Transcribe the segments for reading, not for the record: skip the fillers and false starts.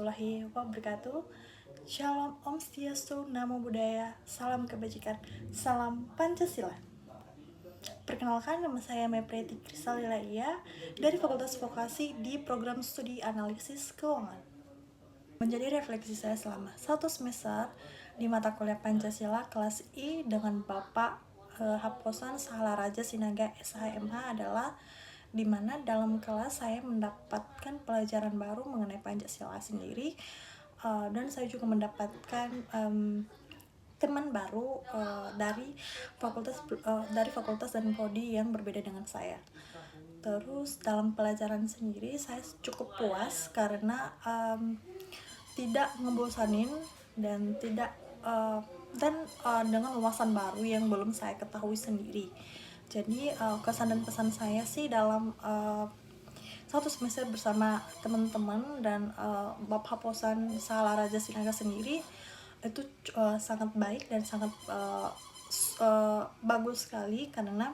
warahmatullahi wabarakatuh. Shalom, Om Swastiastu, Namo Buddhaya, salam kebajikan, salam Pancasila. Perkenalkan, nama saya Mepreti Kristalilaiya dari Fakultas Vokasi di Program Studi Analisis Keuangan. Menjadi refleksi saya selama 1 semester di mata kuliah Pancasila kelas I dengan Bapak Haposan Sahalaraja Sinaga SHMH adalah di mana dalam kelas saya mendapatkan pelajaran baru mengenai Pancasila sendiri, dan saya juga mendapatkan teman baru dari fakultas dan prodi yang berbeda dengan saya. Terus dalam pelajaran sendiri saya cukup puas karena tidak ngebosanin dan dengan wawasan baru yang belum saya ketahui sendiri. Jadi kesan dan pesan saya sih dalam 1 semester bersama teman-teman dan Bapak Haposan Sahalaraja Sinaga sendiri itu sangat baik dan sangat bagus sekali, karena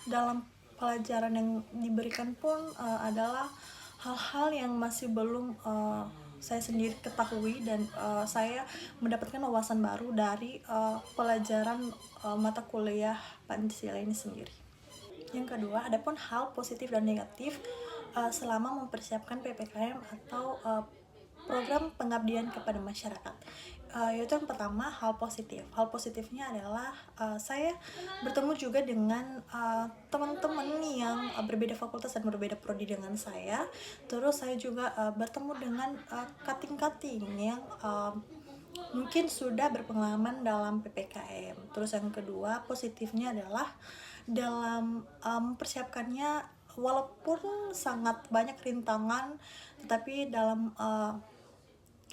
dalam pelajaran yang diberikan pun adalah hal-hal yang masih belum saya sendiri ketahui, dan saya mendapatkan wawasan baru dari pelajaran mata kuliah Pancasila ini sendiri. Yang kedua, adapun hal positif dan negatif selama mempersiapkan PPKM atau program pengabdian kepada masyarakat. Yaitu yang pertama, hal positif. Hal positifnya adalah saya bertemu juga dengan teman-teman yang berbeda fakultas dan berbeda prodi dengan saya. Terus saya juga bertemu dengan kating-kating yang mungkin sudah berpengalaman dalam PPKM. Terus yang kedua, positifnya adalah dalam mempersiapkannya, walaupun sangat banyak rintangan, tetapi dalam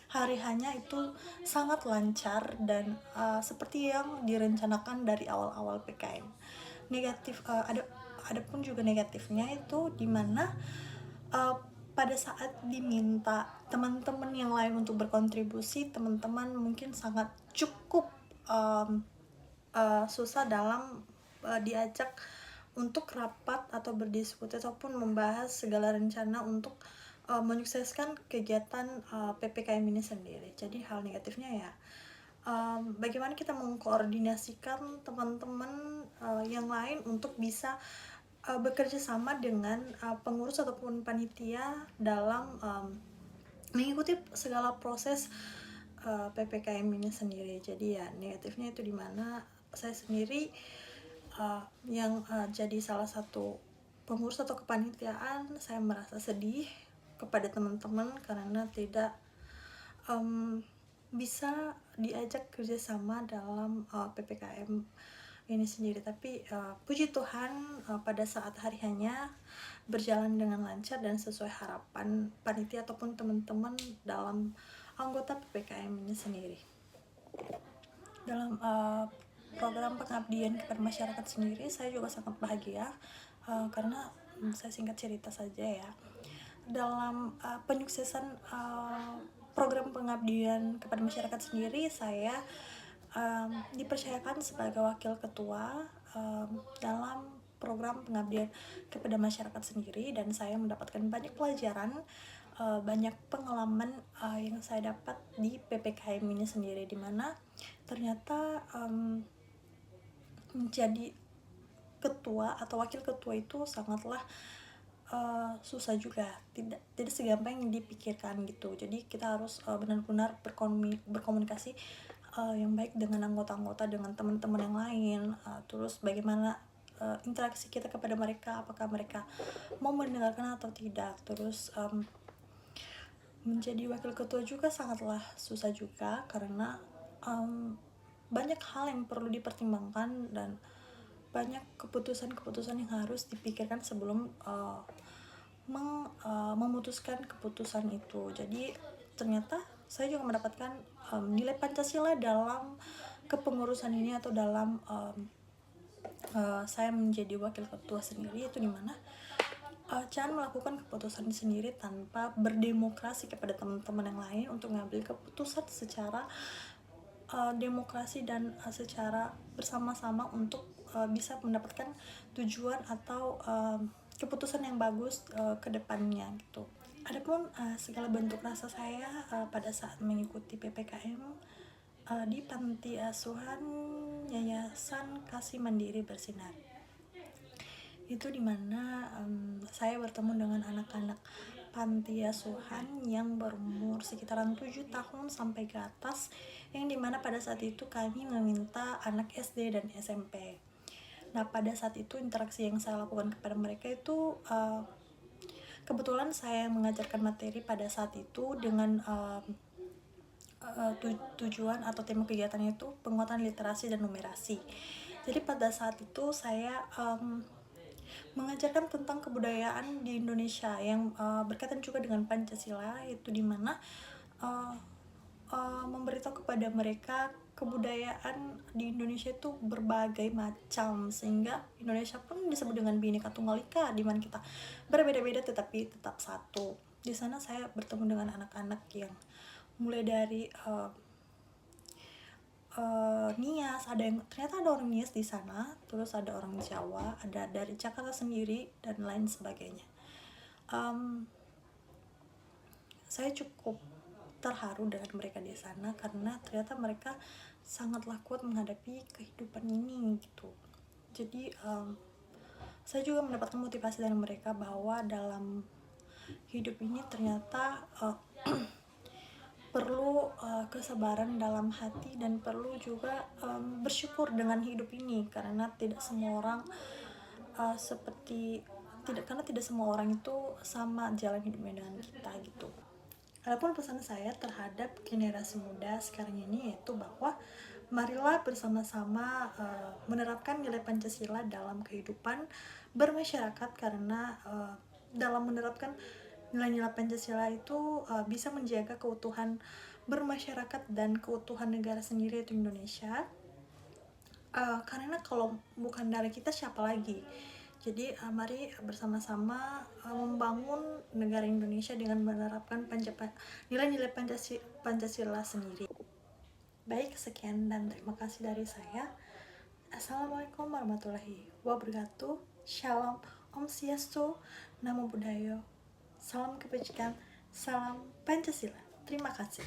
hari hanya itu sangat lancar dan seperti yang direncanakan dari awal-awal PKM. Negatif, ada pun juga negatifnya, itu dimana pada saat diminta teman-teman yang lain untuk berkontribusi, teman-teman mungkin sangat cukup susah dalam diajak untuk rapat atau berdiskusi ataupun membahas segala rencana untuk menyukseskan kegiatan PPKM ini sendiri. Jadi hal negatifnya ya bagaimana kita mengkoordinasikan teman-teman yang lain untuk bisa bekerja sama dengan pengurus ataupun panitia dalam mengikuti segala proses PPKM ini sendiri. Jadi ya negatifnya itu dimana saya sendiri yang jadi salah satu pengurus atau kepanitiaan, saya merasa sedih kepada teman-teman karena tidak bisa diajak kerjasama dalam PPKM ini sendiri. Tapi puji Tuhan pada saat hari hanya berjalan dengan lancar dan sesuai harapan panitia ataupun teman-teman dalam anggota PPKM ini sendiri. Dalam program pengabdian kepada masyarakat sendiri, saya juga sangat bahagia karena saya singkat cerita saja ya. Dalam penyuksesan program pengabdian kepada masyarakat sendiri, saya dipercayakan sebagai wakil ketua dalam program pengabdian kepada masyarakat sendiri, dan saya mendapatkan banyak pelajaran, banyak pengalaman yang saya dapat di PPKM ini sendiri, dimana ternyata menjadi ketua atau wakil ketua itu sangatlah susah juga, tidak segampang yang dipikirkan gitu. Jadi kita harus benar-benar berkomunikasi yang baik dengan anggota-anggota, dengan teman-teman yang lain, terus bagaimana interaksi kita kepada mereka, apakah mereka mau mendengarkan atau tidak. Terus menjadi wakil ketua juga sangatlah susah juga, karena banyak hal yang perlu dipertimbangkan dan banyak keputusan-keputusan yang harus dipikirkan sebelum memutuskan keputusan itu. Jadi ternyata saya juga mendapatkan nilai Pancasila dalam kepengurusan ini, atau dalam saya menjadi wakil ketua sendiri, itu dimana jangan melakukan keputusan sendiri tanpa berdemokrasi kepada teman-teman yang lain untuk mengambil keputusan secara demokrasi dan secara bersama-sama untuk bisa mendapatkan tujuan atau keputusan yang bagus ke depannya gitu. Adapun segala bentuk rasa saya pada saat mengikuti PPKM di Panti Asuhan Yayasan Kasih Mandiri Bersinar, itu dimana saya bertemu dengan anak-anak panti asuhan yang berumur sekitaran 7 tahun sampai ke atas, yang dimana pada saat itu kami meminta anak SD dan SMP. Nah, pada saat itu interaksi yang saya lakukan kepada mereka itu kebetulan saya mengajarkan materi pada saat itu dengan tujuan atau tema kegiatannya itu penguatan literasi dan numerasi. Jadi pada saat itu saya mengajarkan tentang kebudayaan di Indonesia yang berkaitan juga dengan Pancasila, itu dimana memberitahu kepada mereka kebudayaan di Indonesia itu berbagai macam, sehingga Indonesia pun disebut dengan Bhinneka Tunggal Ika, di mana kita berbeda-beda tetapi tetap satu. Di sana saya bertemu dengan anak-anak yang mulai dari Nias, ternyata ada orang Nias di sana, terus ada orang Jawa, ada dari Jakarta sendiri dan lain sebagainya. Saya cukup terharu dengan mereka di sana karena ternyata mereka sangatlah kuat menghadapi kehidupan ini gitu. Jadi saya juga mendapatkan motivasi dari mereka bahwa dalam hidup ini ternyata perlu kesabaran dalam hati dan perlu juga bersyukur dengan hidup ini, karena tidak semua orang karena tidak semua orang itu sama jalan hidupnya dengan kita gitu. Adapun pesan saya terhadap generasi muda sekarang ini yaitu bahwa marilah bersama-sama menerapkan nilai Pancasila dalam kehidupan bermasyarakat, karena dalam menerapkan nilai-nilai Pancasila itu bisa menjaga keutuhan bermasyarakat dan keutuhan negara sendiri, yaitu Indonesia. Karena kalau bukan dari kita siapa lagi? Jadi mari bersama-sama membangun negara Indonesia dengan menerapkan nilai-nilai Pancasila sendiri. Baik, sekian dan terima kasih dari saya. Assalamualaikum warahmatullahi wabarakatuh. Shalom, Om Swastiastu, Namo Buddhaya. Salam kebajikan, salam Pancasila. Terima kasih.